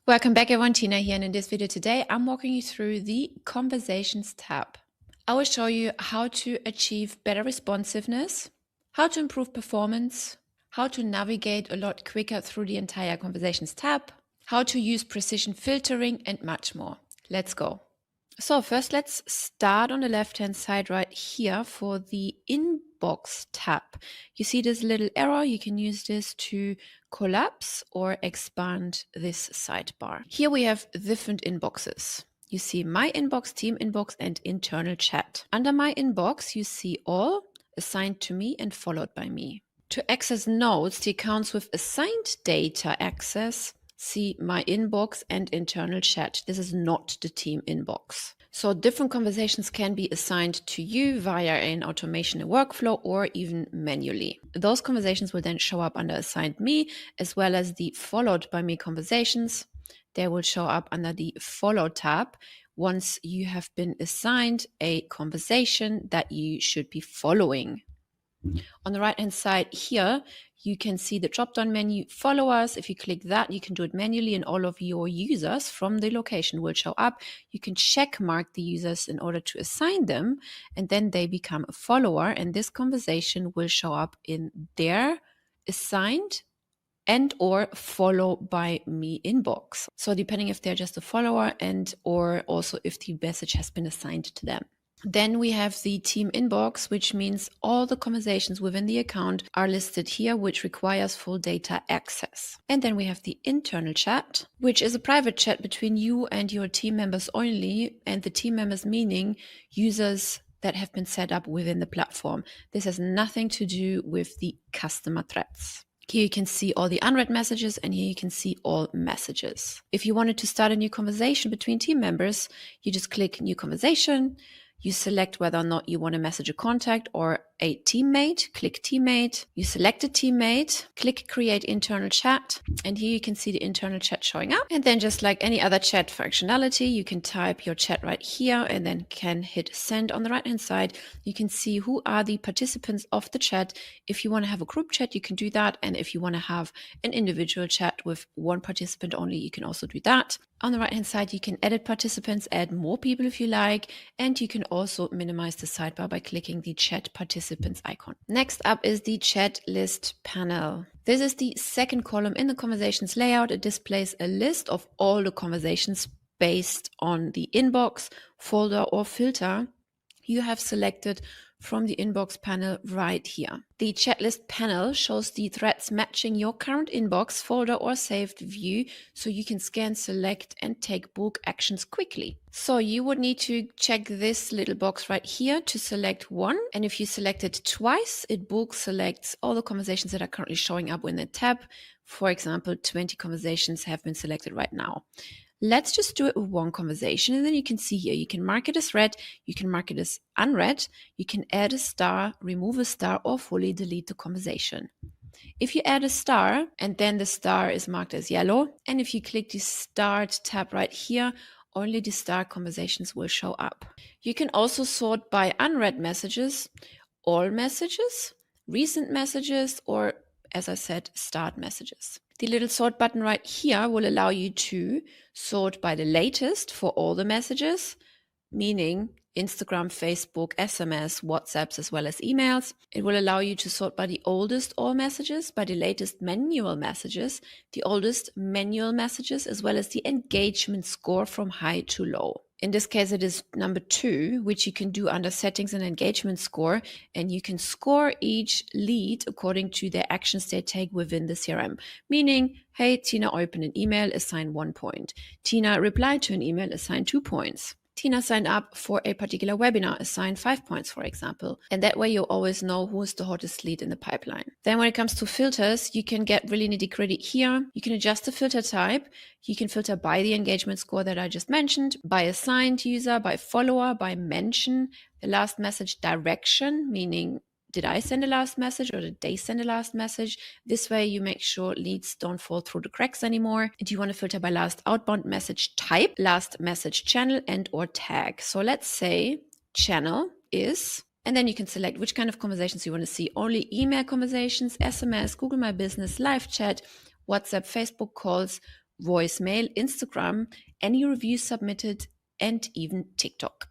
Welcome back everyone, Tina here, and in this video today I'm walking you through the Conversations tab. I will show you how to achieve better responsiveness, how to improve performance, how to navigate a lot quicker through the entire Conversations tab, how to use precision filtering, and much more. Let's go. So first let's start on the left hand side right here for the inbox tab. You see this little arrow, you can use this to collapse or expand this sidebar. Here we have different inboxes. You see my inbox, team inbox, and internal chat. Under my inbox you see all, assigned to me and followed by me. To access notes, the accounts with assigned data access, see my inbox and internal chat. This is not the team inbox. So different conversations can be assigned to you via an automation and workflow or even manually. Those conversations will then show up under assigned me, as well as the followed by me conversations. They will show up under the follow tab once you have been assigned a conversation that you should be following. On the right hand side here, you can see the drop-down menu, follow us. If you click that, you can do it manually and all of your users from the location will show up. You can check mark the users in order to assign them, and then they become a follower, and this conversation will show up in their assigned and or follow by me inbox. So depending if they're just a follower and or also if the message has been assigned to them. Then we have the team inbox, which means all the conversations within the account are listed here, which requires full data access. And then we have the internal chat, which is a private chat between you and your team members only, and the team members meaning users that have been set up within the platform. This has nothing to do with the customer threads. Here you can see all the unread messages, and here you can see all messages. If you wanted to start a new conversation between team members, you just click new conversation. You select whether or not you want to message a contact or a teammate, click teammate. You select a teammate, click create internal chat, and here you can see the internal chat showing up. And then just like any other chat functionality, you can type your chat right here and then can hit send. On the right hand side, you can see who are the participants of the chat. If you want to have a group chat, you can do that. And if you want to have an individual chat with one participant only, you can also do that. On the right hand side, you can edit participants, add more people if you like, and you can also minimize the sidebar by clicking the chat participants icon. Next up is the chat list panel. This is the second column in the conversations layout. It displays a list of all the conversations based on the inbox, folder, or filter you have selected from the inbox panel right here. The chat list panel shows the threads matching your current inbox, folder, or saved view, so you can scan, select, and take bulk actions quickly. So you would need to check this little box right here to select one. And if you select it twice, it bulk selects all the conversations that are currently showing up in the tab. For example, 20 conversations have been selected right now. Let's just do it with one conversation, and then you can see here, you can mark it as read, you can mark it as unread, you can add a star, remove a star, or fully delete the conversation. If you add a star, and then the star is marked as yellow, and if you click the Start tab right here, only the star conversations will show up. You can also sort by unread messages, all messages, recent messages, or as I said, start messages. The little sort button right here will allow you to sort by the latest for all the messages, meaning Instagram, Facebook, SMS, WhatsApps, as well as emails. It will allow you to sort by the oldest all messages, by the latest manual messages, the oldest manual messages, as well as the engagement score from high to low. In this case, it is number 2, which you can do under settings and engagement score, and you can score each lead according to their actions they take within the CRM. Meaning, hey, Tina opened an email, assign 1 point. Tina replied to an email, assign 2 points. Tina signed up for a particular webinar, assign 5 points, for example. And that way you always know who is the hottest lead in the pipeline. Then when it comes to filters, you can get really nitty gritty here. You can adjust the filter type. You can filter by the engagement score that I just mentioned, by assigned user, by follower, by mention, the last message direction, meaning did I send a last message or did they send a last message? This way you make sure leads don't fall through the cracks anymore. And you want to filter by last outbound message type, last message channel, and or tag. So let's say channel is, and then you can select which kind of conversations you want to see. Only email conversations, SMS, Google My Business, live chat, WhatsApp, Facebook calls, voicemail, Instagram, any reviews submitted, and even TikTok.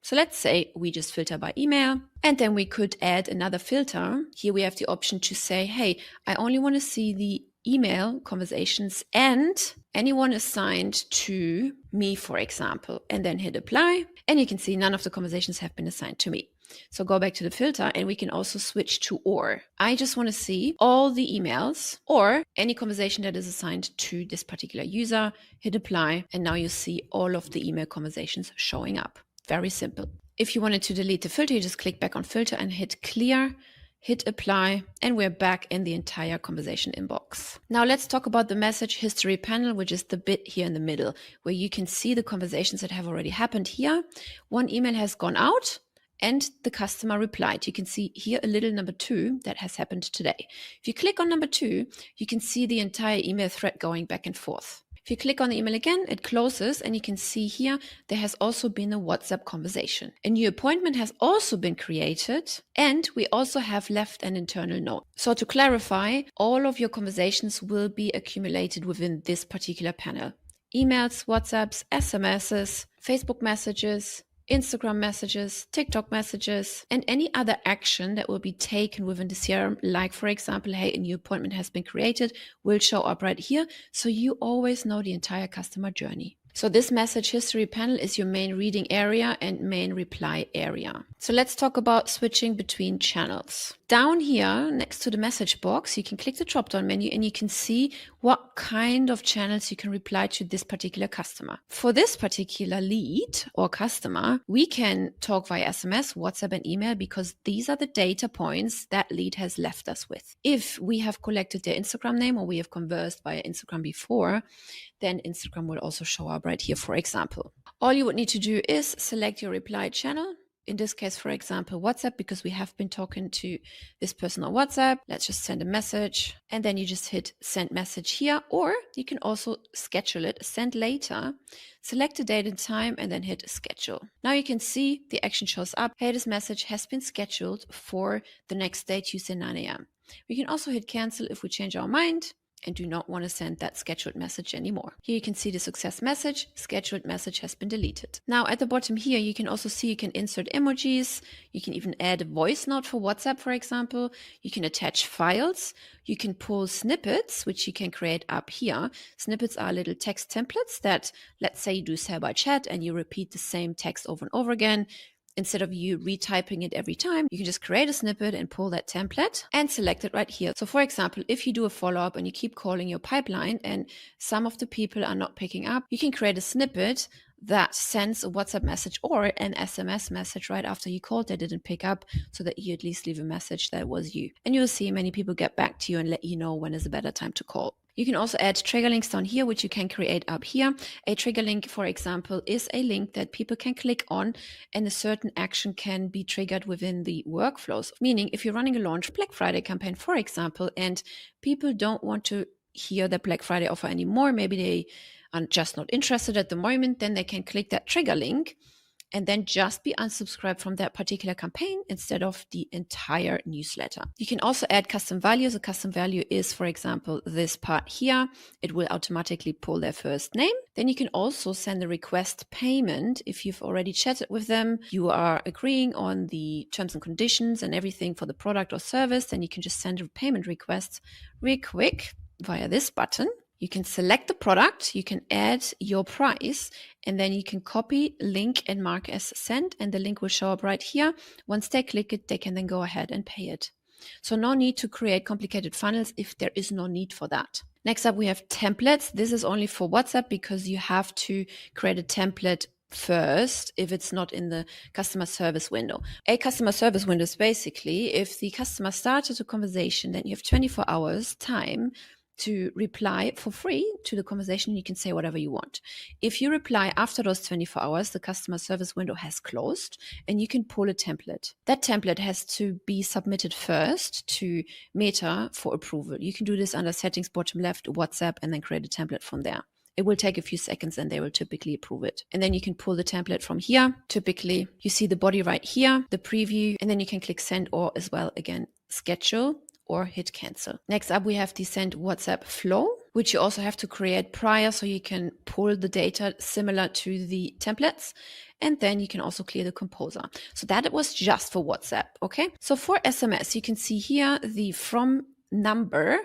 So let's say we just filter by email, and then we could add another filter. Here we have the option to say, hey, I only want to see the email conversations and anyone assigned to me, for example, and then hit apply. And you can see none of the conversations have been assigned to me. So go back to the filter, and we can also switch to or. I just want to see all the emails or any conversation that is assigned to this particular user. Hit apply, and now you see all of the email conversations showing up. Very simple. If you wanted to delete the filter, you just click back on filter and hit clear, hit apply, and we're back in the entire conversation inbox. Now let's talk about the message history panel, which is the bit here in the middle, where you can see the conversations that have already happened here. One email has gone out and the customer replied. You can see here a little number 2 that has happened today. If you click on number 2, you can see the entire email thread going back and forth. If you click on the email again, it closes, and you can see here there has also been a WhatsApp conversation. A new appointment has also been created, and we also have left an internal note. So to clarify, all of your conversations will be accumulated within this particular panel. Emails, WhatsApps, SMSs, Facebook messages, Instagram messages, TikTok messages, and any other action that will be taken within the CRM, like for example, hey, a new appointment has been created, will show up right here. So you always know the entire customer journey. So this message history panel is your main reading area and main reply area. So let's talk about switching between channels. Down here next to the message box, you can click the drop-down menu and you can see what kind of channels you can reply to this particular customer. For this particular lead or customer, we can talk via SMS, WhatsApp, and email because these are the data points that lead has left us with. If we have collected their Instagram name or we have conversed via Instagram before, then Instagram will also show up right here, for example. All you would need to do is select your reply channel. In this case, for example, WhatsApp, because we have been talking to this person on WhatsApp. Let's just send a message, and then you just hit send message here, or you can also schedule it, send later, select a date and time, and then hit schedule. Now you can see the action shows up. Hey, this message has been scheduled for the next day, Tuesday, 9 a.m. We can also hit cancel if we change our mind and do not want to send that scheduled message anymore. Here you can see the success message, scheduled message has been deleted. Now at the bottom here, you can also see you can insert emojis. You can even add a voice note for WhatsApp, for example. You can attach files. You can pull snippets, which you can create up here. Snippets are little text templates that, let's say you do Sidebar chat and you repeat the same text over and over again. Instead of you retyping it every time, you can just create a snippet and pull that template and select it right here. So for example, if you do a follow-up and you keep calling your pipeline and some of the people are not picking up, you can create a snippet that sends a WhatsApp message or an SMS message right after you called, they didn't pick up, so that you at least leave a message that it was you. And you'll see many people get back to you and let you know when is a better time to call. You can also add trigger links down here, which you can create up here. A trigger link, for example, is a link that people can click on and a certain action can be triggered within the workflows. Meaning if you're running a launch Black Friday campaign, for example, and people don't want to hear the Black Friday offer anymore, maybe they are just not interested at the moment, then they can click that trigger link and then just be unsubscribed from that particular campaign instead of the entire newsletter. You can also add custom values. A custom value is, for example, this part here. It will automatically pull their first name. Then you can also send a request payment if you've already chatted with them. You are agreeing on the terms and conditions and everything for the product or service. Then you can just send a payment request real quick via this button. You can select the product, you can add your price, and then you can copy, link, and mark as sent, and the link will show up right here. Once they click it, they can then go ahead and pay it. So no need to create complicated funnels if there is no need for that. Next up, we have templates. This is only for WhatsApp because you have to create a template first if it's not in the customer service window. A customer service window is basically if the customer started a conversation, then you have 24 hours time to reply for free to the conversation. You can say whatever you want. If you reply after those 24 hours, the customer service window has closed and you can pull a template. That template has to be submitted first to Meta for approval. You can do this under settings, bottom left, WhatsApp, and then create a template from there. It will take a few seconds and they will typically approve it. And then you can pull the template from here. Typically, you see the body right here, the preview, and then you can click send or as well, again, schedule or hit cancel. Next up, we have the send WhatsApp flow. which you also have to create prior so you can pull the data similar to the templates. And then you can also clear the composer. So that was just for WhatsApp, okay? So for SMS, you can see here the from number.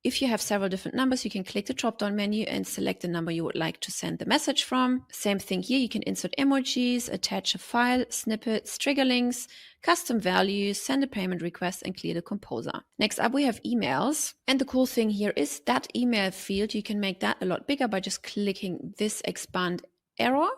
If you have several different numbers, you can click the drop-down menu and select the number you would like to send the message from. Same thing here, you can insert emojis, attach a file, snippets, trigger links, custom values, send a payment request, and clear the composer. Next up, we have emails. And the cool thing here is that email field, you can make that a lot bigger by just clicking this expand arrow.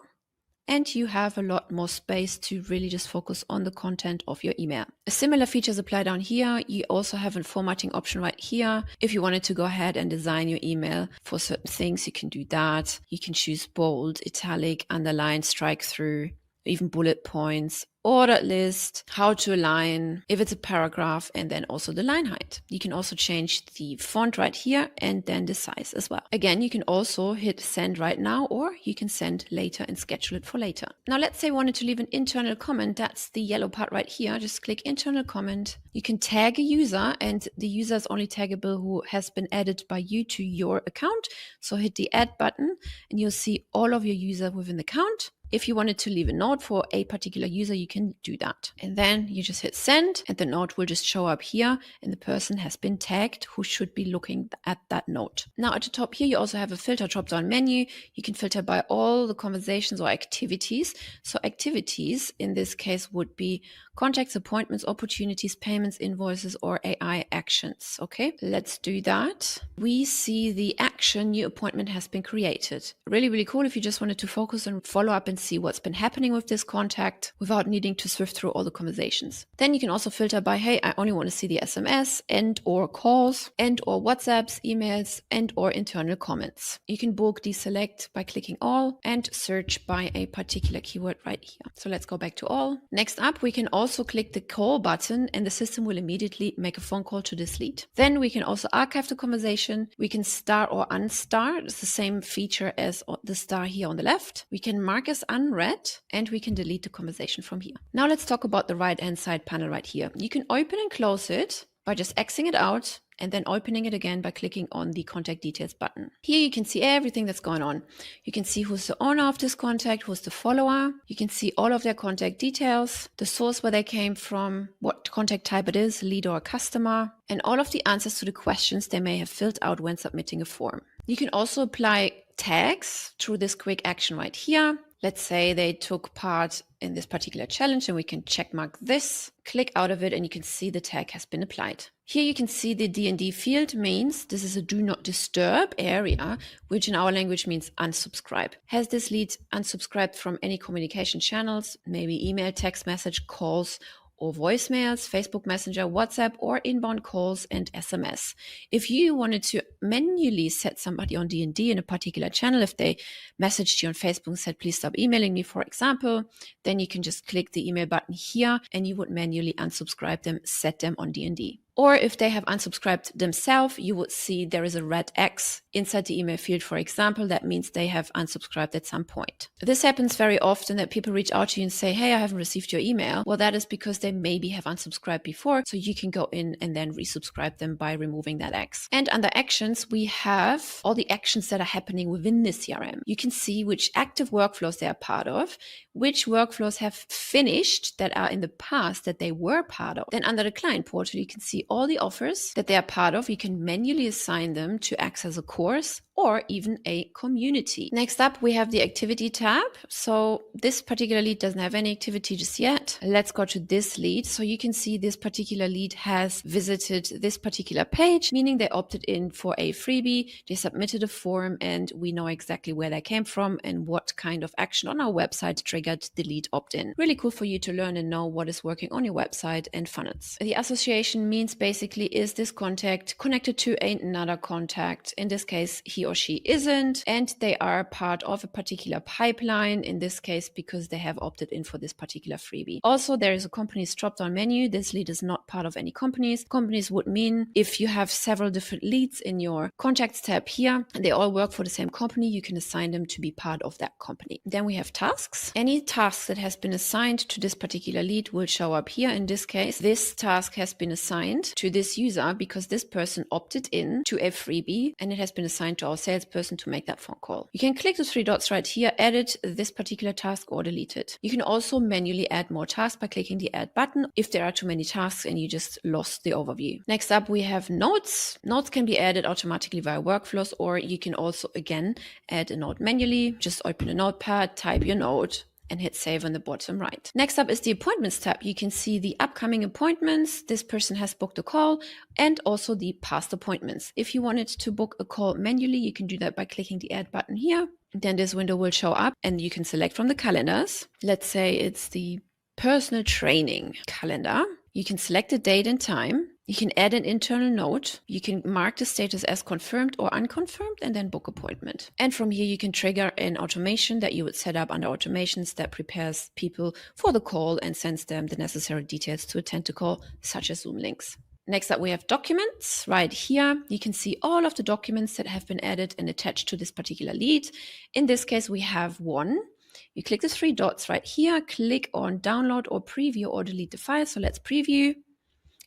And you have a lot more space to really just focus on the content of your email. A similar features apply down here. You also have a formatting option right here. If you wanted to go ahead and design your email for certain things, you can do that. You can choose bold, italic, underline, strike through, even bullet points, ordered list, how to align, if it's a paragraph, and then also the line height. You can also change the font right here and then the size as well. Again, you can also hit send right now, or you can send later and schedule it for later. Now, let's say you wanted to leave an internal comment. That's the yellow part right here. Just click internal comment. You can tag a user, and the user is only taggable who has been added by you to your account. So hit the add button and you'll see all of your users within the account. If you wanted to leave a note for a particular user, you can do that. And then you just hit send and the note will just show up here and the person has been tagged who should be looking at that note. Now at the top here, you also have a filter drop-down menu. You can filter by all the conversations or activities. So activities in this case would be contacts, appointments, opportunities, payments, invoices, or AI actions. Okay, let's do that. We see the action new appointment has been created. Really, really cool if you just wanted to focus and follow up and see what's been happening with this contact without needing to swift through all the conversations. Then you can also filter by, hey, I only want to see the SMS and or calls and or WhatsApps, emails, and or internal comments. You can bulk deselect by clicking all and search by a particular keyword right here. So let's go back to all. Next up, we can also click the call button and the system will immediately make a phone call to this lead. Then we can also archive the conversation. We can star or unstar. It's the same feature as the star here on the left. We can mark as unread and we can delete the conversation from here. Now let's talk about the right-hand side panel right here. You can open and close it by just Xing it out and then opening it again by clicking on the contact details button. Here you can see everything that's going on. You can see who's the owner of this contact, who's the follower. You can see all of their contact details, the source where they came from, what contact type it is, lead or customer, and all of the answers to the questions they may have filled out when submitting a form. You can also apply tags through this quick action right here. Let's say they took part in this particular challenge and we can check mark this, click out of it and you can see the tag has been applied. Here you can see the D&D field means this is a do not disturb area, which in our language means unsubscribe. Has this lead unsubscribed from any communication channels, maybe email, text message, calls, or voicemails, Facebook Messenger, WhatsApp, or inbound calls and SMS. If you wanted to manually set somebody on D&D in a particular channel, if they messaged you on Facebook and said, please stop emailing me, for example, then you can just click the email button here and you would manually unsubscribe them, set them on D&D. Or if they have unsubscribed themselves, you would see there is a red X inside the email field, for example. That means they have unsubscribed at some point. This happens very often that people reach out to you and say, hey, I haven't received your email. Well, that is because they maybe have unsubscribed before. So you can go in and then resubscribe them by removing that X. And under actions, we have all the actions that are happening within the CRM. You can see which active workflows they are part of, which workflows have finished that are in the past that they were part of. Then under the client portal, you can see all the offers that they are part of. You can manually assign them to access a course or even a community. Next up, we have the activity tab. So this particular lead doesn't have any activity just yet. Let's go to this lead. So you can see this particular lead has visited this particular page, meaning they opted in for a freebie. They submitted a form and we know exactly where they came from and what kind of action on our website triggered the lead opt-in. Really cool for you to learn and know what is working on your website and funnels. The association means basically, is this contact connected to another contact? In this case, he or she isn't, and they are part of a particular pipeline, in this case, because they have opted in for this particular freebie. Also, there is a companies drop-down menu. This lead is not part of any companies. Companies would mean if you have several different leads in your contacts tab here, and they all work for the same company, you can assign them to be part of that company. Then we have tasks. Any task that has been assigned to this particular lead will show up here. In this case, this task has been assigned to this user because this person opted in to a freebie, and it has been assigned to our salesperson to make that phone call. You can click the three dots right here, edit this particular task or delete it. You can also manually add more tasks by clicking the add button if there are too many tasks and you just lost the overview. Next up, we have notes. Notes can be added automatically via workflows, or you can also again add a note manually. Just open a notepad, type your note, and hit save on the bottom right. Next up is the appointments tab. You can see the upcoming appointments. This person has booked a call, and also the past appointments. If you wanted to book a call manually, you can do that by clicking the add button here. Then this window will show up and you can select from the calendars. Let's say it's the personal training calendar. You can select the date and time. You can add an internal note. You can mark the status as confirmed or unconfirmed and then book appointment. And from here, you can trigger an automation that you would set up under automations that prepares people for the call and sends them the necessary details to attend the call, such as Zoom links. Next up, we have documents. Right here, you can see all of the documents that have been added and attached to this particular lead. In this case, we have one. You click the three dots right here, click on download or preview or delete the file. So let's preview.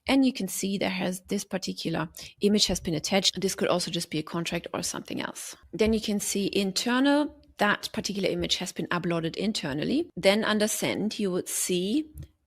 And you can see there has this particular image has been attached. This could also just be a contract or something else. Then you can see internal, that particular image has been uploaded internally. Then under send, you would see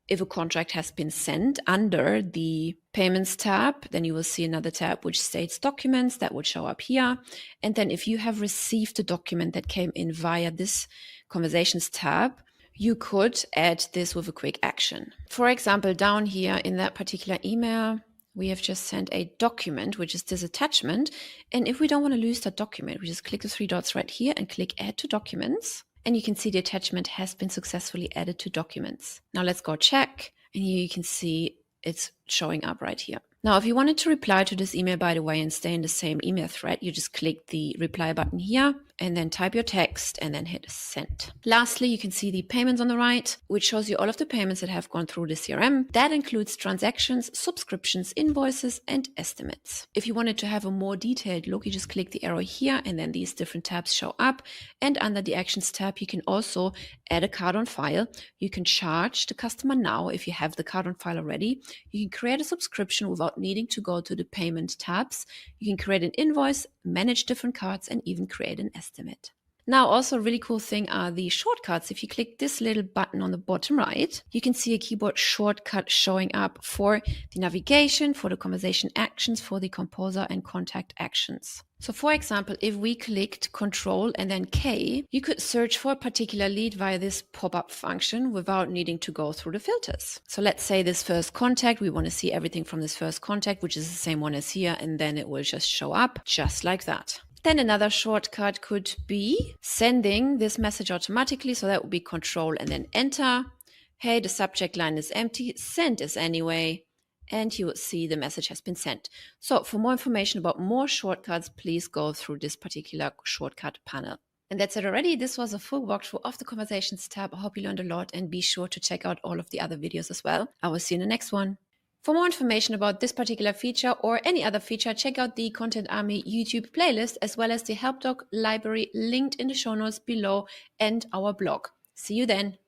if a contract has been sent under the payments tab. Then you will see another tab which states documents that would show up here. And then if you have received a document that came in via this conversations tab, you could add this with a quick action. For example, down here in that particular email, we have just sent a document, which is this attachment. And if we don't want to lose that document, we just click the three dots right here and click add to documents. And you can see the attachment has been successfully added to documents. Now let's go check. And here you can see it's showing up right here. Now, if you wanted to reply to this email, by the way, and stay in the same email thread, you just click the reply button here and then type your text and then hit send. Lastly, you can see the payments on the right, which shows you all of the payments that have gone through the CRM. That includes transactions, subscriptions, invoices, and estimates. If you wanted to have a more detailed look, you just click the arrow here and then these different tabs show up. And under the actions tab, you can also add a card on file. You can charge the customer now if you have the card on file already. You can create a subscription without needing to go to the payment tabs. You can create an invoice, manage different cards, and even create an estimate. Now, also a really cool thing are the shortcuts. If you click this little button on the bottom right, you can see a keyboard shortcut showing up for the navigation, for the conversation actions, for the composer and contact actions. So for example, if we clicked Control and then K, you could search for a particular lead via this pop-up function without needing to go through the filters. So let's say this first contact, we want to see everything from this first contact, which is the same one as here, and then it will just show up just like that. Then another shortcut could be sending this message automatically. So that would be Control and then Enter. Hey, the subject line is empty. Send as anyway. And you will see the message has been sent. So for more information about more shortcuts, please go through this particular shortcut panel. And that's it already. This was a full walkthrough of the Conversations tab. I hope you learned a lot and be sure to check out all of the other videos as well. I will see you in the next one. For more information about this particular feature or any other feature, check out the Content Army YouTube playlist as well as the help doc library linked in the show notes below and our blog. See you then.